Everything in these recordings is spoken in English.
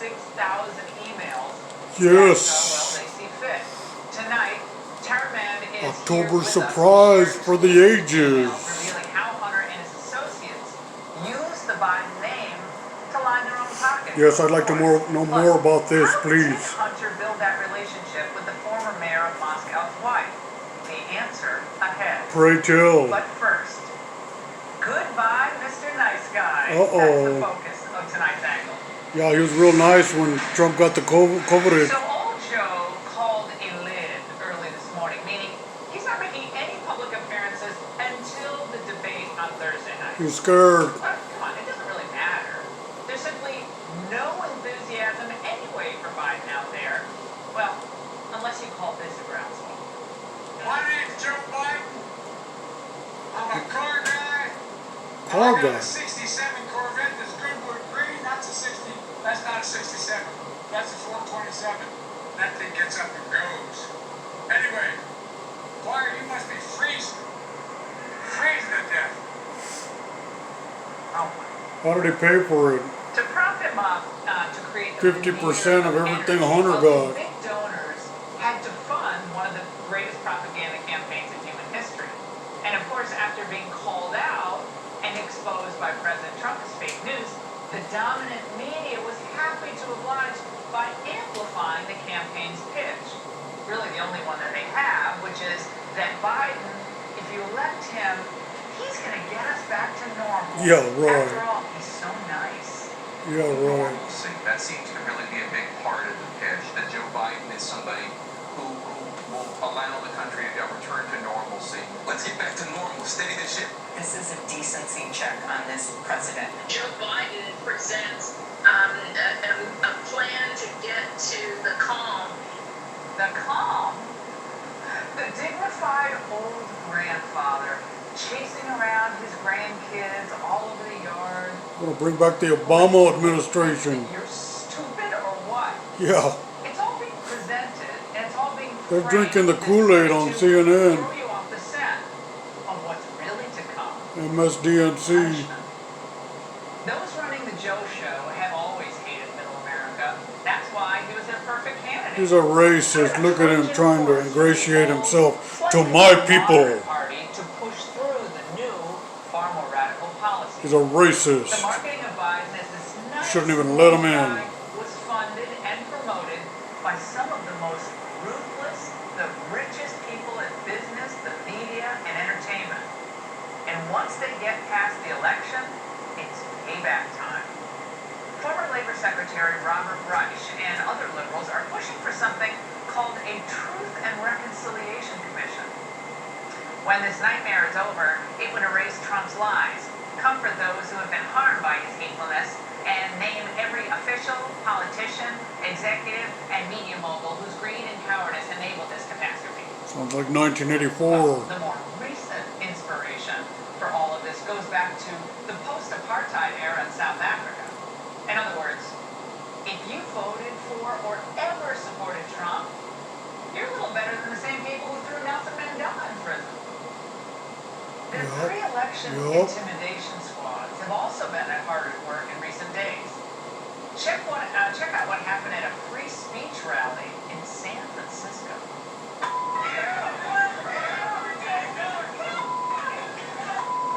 6,000 emails. Yes. Well, they see fit. Tonight, Terrorman is October here with surprise us for the ages. revealing how Hunter and his associates use the Biden name to line their own pockets. Yes, I'd like to know more about this, please. How did Hunter build that relationship with the former mayor of Moscow's wife? The answer ahead. Pray tell. But first, goodbye, Mr. Nice Guy. Uh-oh. That's the focus of tonight's angle. Yeah, he was real nice when Trump got the COVID. So old Joe called a lid early this morning, meaning he's not making any public appearances until the debate on Thursday night. He's scared. But come on, it doesn't really matter. There's simply no enthusiasm anyway for Biden out there. Well, unless you call this a groundswell. My name's Joe Biden. I'm a car guy. Car I got guy. a 67 Corvette that's Goodwood green. That's a 60. That's not a 67. That's a 427. That thing gets up and goes. Anyway, Wire, you must be freezing. Freezing to death. Oh, How did he pay for it? to prop him up to create 50% of everything Hunter got. Big donors had to fund one of the greatest propaganda campaigns in human history. And of course, after being called out and exposed by President Trump as fake news, the dominant media was happy to oblige by amplifying the campaign's pitch. Really the only one that they have, which is that Biden, if you elect him, he's going to get us back to normal. Yeah, right. After all, he's so nice. Yeah, right. Normalcy. That seems to really be a big part of the pitch, that Joe Biden is somebody who will allow the country to return to normalcy. Let's get back to normal. Steady this ship. This is a decency check on this president. Joe Biden presents a plan to get to the calm. The calm, the dignified old grandfather chasing around his grandkids all over the yard. Gonna bring back the Obama administration. You're stupid or what? Yeah. It's all being presented, and it's all being They're framed drinking the as Kool-Aid on to CNN. throw you off the scent of what's really to come. MSDNC. Punishment. Those running the Joe Show have always hated Middle America. That's why he was their perfect candidate. He's a racist. Look at him trying to ingratiate himself to my people. Party to push through the new, far more radical policies. He's a racist. The marketing of Biden as this nice Shouldn't even let him in. guy was funded and promoted by some of the most ruthless, the richest people in business, the media, and entertainment. And once they get past the election, it's payback time. Former Labor Secretary Robert Reich and other liberals are pushing for something called a Truth and Reconciliation Commission. When this nightmare is over, it would erase Trump's lies, comfort those who have been harmed by his hatefulness, and name every official, politician, executive, and media mogul whose greed and cowardice enabled this catastrophe. Sounds like 1984. Well, the more recent inspiration for all of this goes back to the post-apartheid era in South Africa. In other words, if you voted for or ever supported Trump, you're a little better than the same people who threw Nelson Mandela in prison. The pre-election intimidation squads have also been hard at work in recent days. Check out what happened at a free speech rally in San Francisco.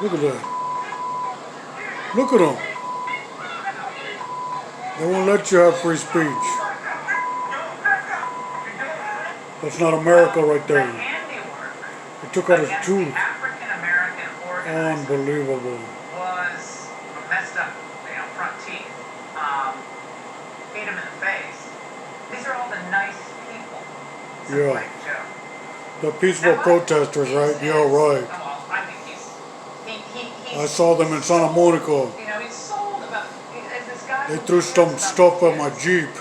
Look at that. Look at them. They won't let you have free speech. That's not America right there. The handiwork They took out his against tooth. the African-American organizer Unbelievable. was messed up, front teeth. Beat him in the face. These are all the nice people. Yeah. Like Joe. The peaceful protesters, right? Yeah, right. Well, I think he's I saw them in Santa Monica. he's sold about, as this guy They who threw cares some about stuff the at my kids. Jeep.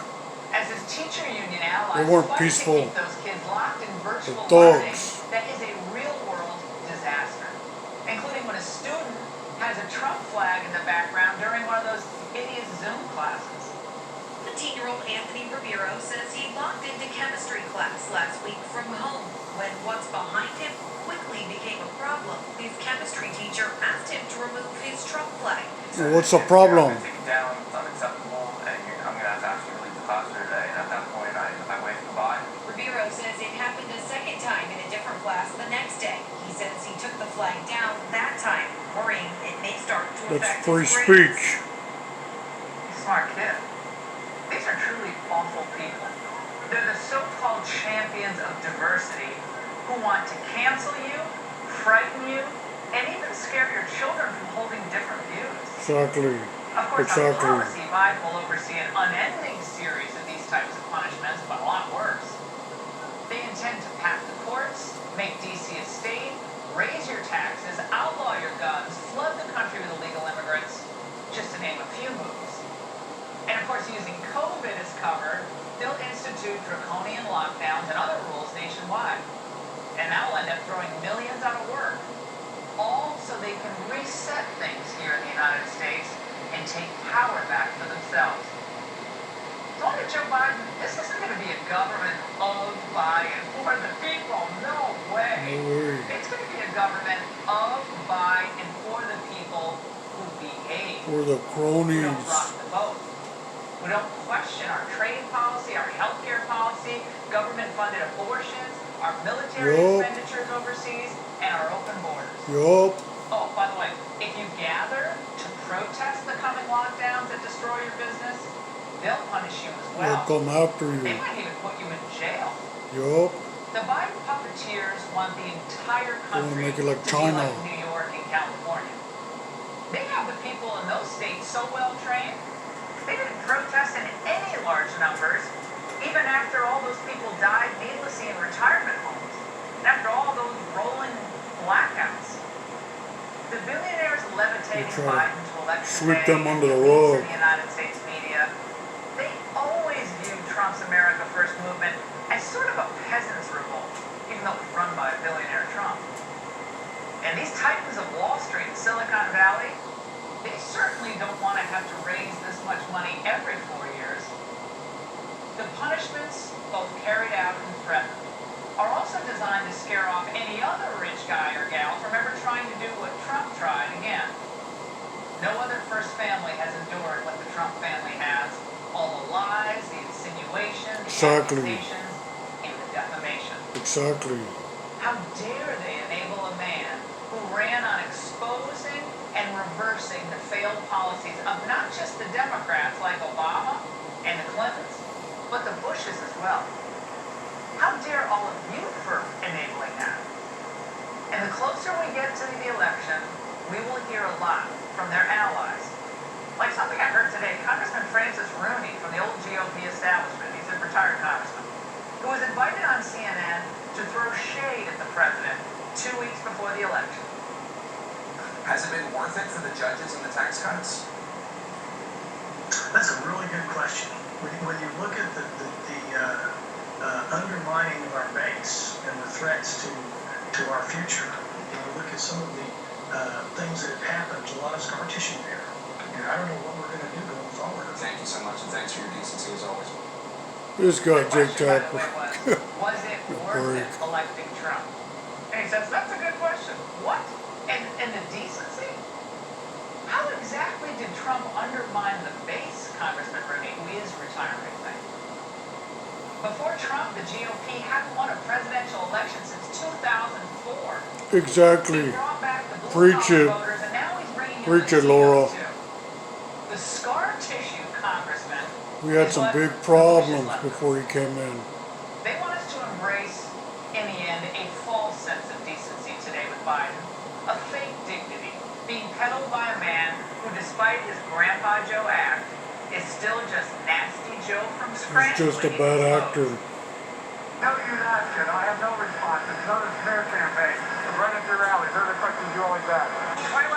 As his teacher union allies They weren't fight to peaceful. keep those kids locked in virtual They're learning, thugs. that is a real-world disaster, including when a student has a Trump flag in the background during one of those hideous Zoom classes. 15-year-old Anthony Ribeiro says he logged into chemistry class last week from home when what's behind him quickly became a problem. His chemistry teacher asked him to remove his Trump flag. Well, what's the problem? Take it down. It's unacceptable, and I'm going to have to ask you down that time, worrying it may start to That's affect free his grades. speech. Smart kid. These are truly awful people. They're the so-called champions of diversity who want to cancel you, frighten you, and even scare your children from holding different views. Exactly. Of course, on Exactly. policy, Biden will oversee an unending series of these types of punishments, but a lot worse. They intend to pack the courts, make D.C. a state, raise your taxes, outlaw your guns, flood the country with illegal immigrants, just to name a few moves. And of course, using COVID as cover, they'll institute draconian lockdowns and other rules nationwide. And that will end up throwing millions out of work. All so they can reset things here in the United States and take power back for themselves. So under Joe Biden, this isn't going to be a government of, by, and for the people. No way. No way. It's going to be a government of, by, and for the people who behave. For the We don't cronies. rock the boat. We don't question our trade policy, our healthcare policy, government-funded abortions, our military Yup. expenditures overseas, and our open borders. Yup. Oh, by the way, if you gather to protest the coming lockdowns that destroy your business, they'll punish you as They'll well. come after They you. might even put you in jail. Yup. The Biden puppeteers want the entire wanna country make it like to China. be like New York and California. They have the people in those states so well trained, they didn't protest in any large numbers, even after all those people died needlessly in retirement homes, and after all those rolling blackouts. The billionaires levitating They try to Biden to election sweep day them and under the elites rug. in the United States media, they always viewed Trump's America First movement as sort of a peasant's revolt, even though it was run by a billionaire Trump. And these titans of Wall Street and Silicon Valley, they certainly don't want to have to raise this much money every 4 years. The punishments, both carried out and threatened, are also designed to scare off any other rich guy or gal from ever trying to do what Trump tried again. No other first family has endured what the Trump family has. All the lies, the insinuations, the Exactly. accusations, and the defamation. Exactly. How dare they enable a man who ran on exposing and reversing the failed policies of not just the Democrats like Obama and the Clintons, but the Bushes as well. How dare all of you for enabling that? And the closer we get to the election, we will hear a lot from their allies. Like something I heard today, Congressman Francis Rooney from the old GOP establishment, he's a retired congressman, who was invited on CNN to throw shade at the president 2 weeks before the election. Has it been worth it for the judges and the tax cuts? That's a really good question. When you look at the undermining of our base and the threats to our future, and you look at some of the things that have happened, there's a lot of scar tissue there. And I don't know what we're going to do going forward. Thank you so much, and thanks for your decency as always. This guy, The Jake question, by the Tapper. way, was it worth it electing Trump? And he says, that's a good question. What? And the decency? How exactly did Trump undermine the base, Congressman Rooney, who is retiring, I think? Before Trump, the GOP hadn't won a presidential election since 2004. Exactly. He brought back the Preach blue-collar it. voters, and now he's bringing in Preach the it, Laura. Latinos, too. The scar tissue, Congressman, We had is some what big the problems Bushes left. before he came in. They want us to embrace, in the end, a false sense of decency today with Biden. A fake dignity being peddled by a man who, despite his Grandpa Joe act, is still just Nasty Joe from Scranton. He's just a when he bad explodes. actor. No, you're not, kid. I have no response. It's another smear campaign. I'm running through rallies. They're the questions you always ask. Wait.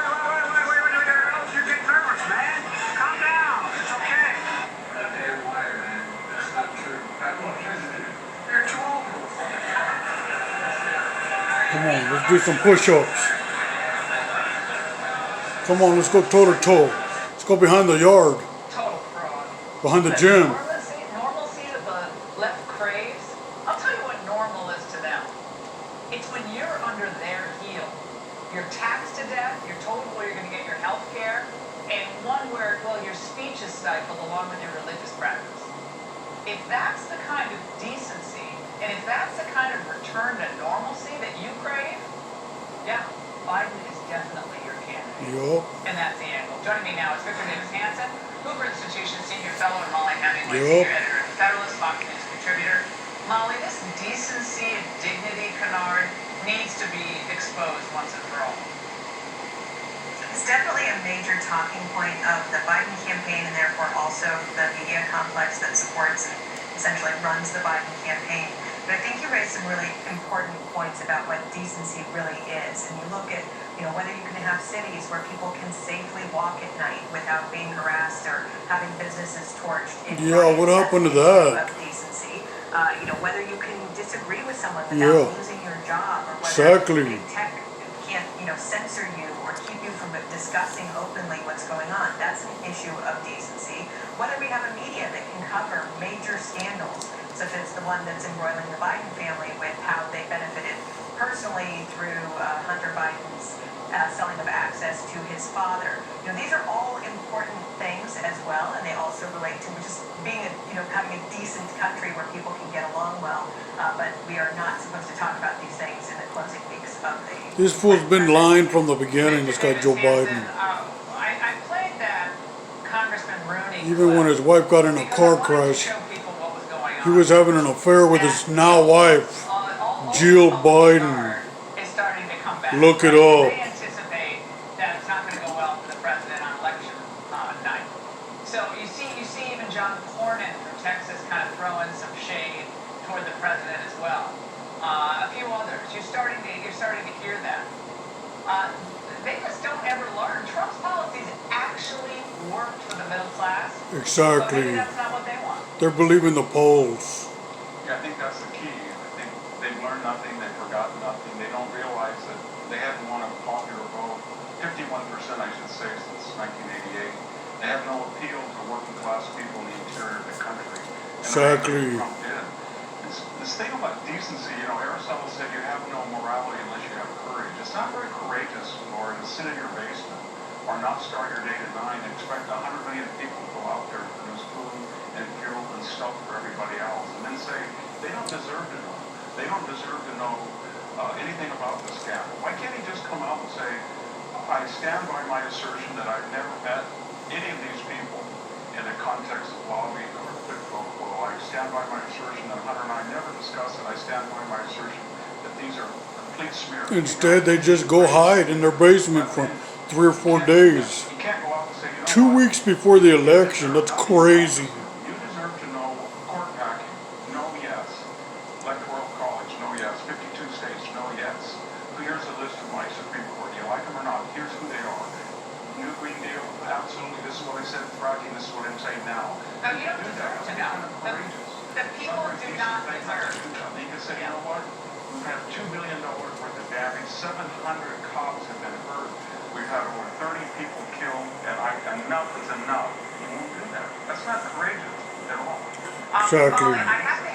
You get nervous, man. Calm down. It's okay. That damn liar, man. That's not true. I'm not president. You're too old. Come on, let's do some push-ups. Come on, let's go toe-to-toe. Let's go behind the yard, Total fraud. behind the gym. Normalcy that the left craves. I'll tell you what normal is to them. It's when you're under their heel. You're taxed to death, you're told where you're going to get your health care, and one where, well, your speech is stifled along with your religious practice. If that's the kind of decency, and if that's the kind of return to normalcy that you crave, yeah, Biden is definitely your candidate. Yup. And that's the angle. Joining me now is Victor Davis Hansen, Hoover Institution Senior Fellow, and Mollie Hemingway, Yup. Senior Editor at the Federalist, Fox News contributor. Mollie, this decency and dignity canard needs to be exposed once and for all. It's definitely a major talking point of the Biden campaign and therefore also the media complex that supports and essentially runs the Biden campaign. But I think you raised some really important points about what decency really is. And you look at, whether you can have cities where people can safely walk at night without being harassed or having businesses torched. Yeah, what happened to that? Of decency. Whether you can disagree with someone without losing your job, or whether big tech can't, censor you or keep you from discussing openly what's going on. That's an issue of decency. Whether we have a media that can cover major scandals, such as the one that's embroiling the Biden family with how they benefited personally through Hunter Biden's selling of access to his father. These are all important things as well, and they also relate to just being having a decent country where people can get along well. But we are not supposed to talk about these things in the closing weeks of the. This fool's been lying from the beginning, this guy Joe Biden. I played that Congressman Rooney. Even when his wife got in a car crash, he was having an affair with his now wife, Jill Biden. Is starting to come back. Look it up. They anticipate that it's not going to go well for the president on election night. So you see even John Cornyn from Texas kind of throwing some shade toward the president as well. A few others. You're starting to hear that. They just don't ever learn. Trump's policies actually worked for the middle class. Exactly. But maybe that's not what they want. They're believing the polls. Yeah, I think that's the key. I think they've learned nothing, they've forgotten nothing. They don't realize that they haven't won a popular vote, 51% I should say, since 1988. They have no appeal to working class people in the interior of the country. Exactly. Trump did. This thing about decency, Aristotle said you have no morality unless you have courage. It's not very courageous, Laura, to sit in your basement or not start your day at 9 and expect 100 million people to go out there and produce food and fuel and stuff for everybody else, and then say they don't deserve to know. They don't deserve to know anything about this scandal. Why can't he just come out and say, I stand by my assertion that I've never met any of these people in the context of lobbying or quid pro quo. I stand by my assertion that Hunter and I never discussed it. I stand by my assertion that these are complete smears. Instead, they just go hide in their basement for 3 or 4 days. You can't go out and say, 2 weeks before the election. That's crazy. You deserve to know court packing. No, yes. Electoral college. No, yes. 52 states. No, yes. Here's a list of my Supreme Court. You like them or not? Here's who they are. New Green Deal. Absolutely. This is what I said at fracking. This is what I'm saying now. No, you don't deserve to know. The people do not deserve. You can say, you know what? We've had $2 billion worth of damage. 700 cops have been hurt. We've had over 30 people killed, and enough is enough. You won't do that. That's not courageous at all. Exactly. Mollie, I have to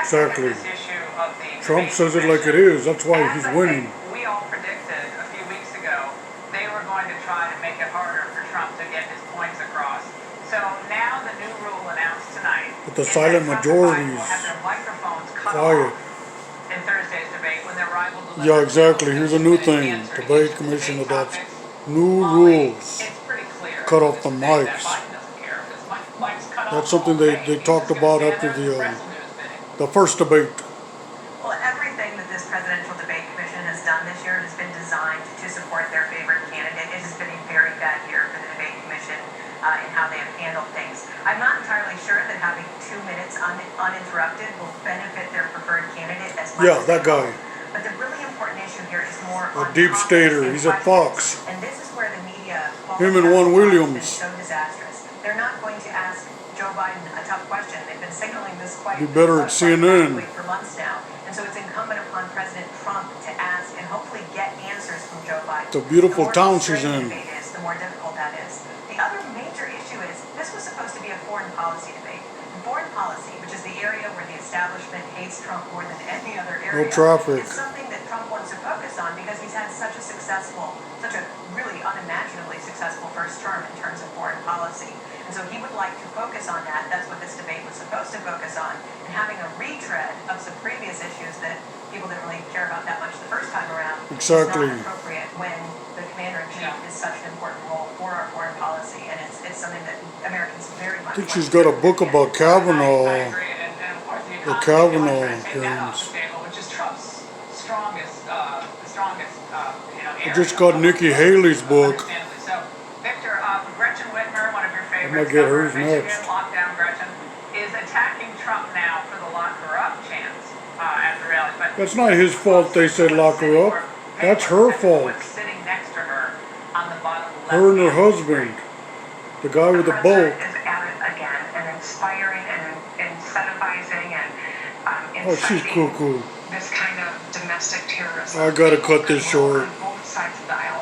Exactly. hit this issue of the Trump debate says it like it commission. is. That's why As he's I winning. think we all predicted a few weeks ago, they were going to try to make it harder for Trump to get his points across. So now the new rule announced tonight. But the is silent that Trump and Biden majorities will have their microphones cut quiet. off in Thursday's debate when their rival delivers Yeah, exactly. Here's a new 2-minute thing. answer to Debate each commission debate adopts topics. new Mollie, rules. it's pretty clear Cut off the that Biden mics. doesn't care. His mic's cut That's off something all they day. He's talked just gonna about stand after there and wrestle to his bidding. the first debate. Well, everything that this presidential debate commission has done this year has been designed to support their favorite candidate. It has been a very bad year for the debate commission in how they have handled things. I'm not entirely sure that having 2 minutes uninterrupted will benefit their preferred candidate as much Yeah, as that they guy. hope. But the really important issue here is more A on deep topics stater. and He's at questions. Fox. And this is where the media Him and Juan Williams. has been so disastrous. They're not going to ask Joe Biden a tough question. They've been signaling this quite Be better at CNN. for months now. And so it's incumbent upon President Trump to ask and hopefully get answers from Joe Biden. It's a beautiful The more town she's frustrating in. the debate is, the more difficult that is. The other major issue is this was supposed to be a foreign policy debate. And foreign policy, which is the area where the establishment hates Trump more than any other area, traffic. is something that Trump wants to focus on because he's had such a really unimaginably successful first first term in terms of foreign policy. And so he would like to focus on that. That's what this debate was supposed to focus on. And having a retread of some previous issues that people didn't really care about that much the first time around Exactly. is not appropriate when the commander-in-chief is such an important role for our foreign policy. And it's something that Americans very much I think want she's to got a see. book about Kavanaugh. I agree, and of course the The economy, Kavanaugh they want to take that off things. the table, which is Trump's strongest, I just got Nikki Haley's book. Understandably so. Victor, Gretchen Whitmer, one of your might favorites, get governor hers of Michigan, next. lockdown Gretchen, is attacking Trump now for the lock her up chance at the rally. But That's not his fault they said lock her up. That's her fault. Sitting next to her on the bottom left. Her and her husband. The guy with the boat. Is at it again and inspiring and incentivizing and Oh, she's inciting cuckoo. this kind of domestic terrorism. I gotta cut this short. On both sides of the aisle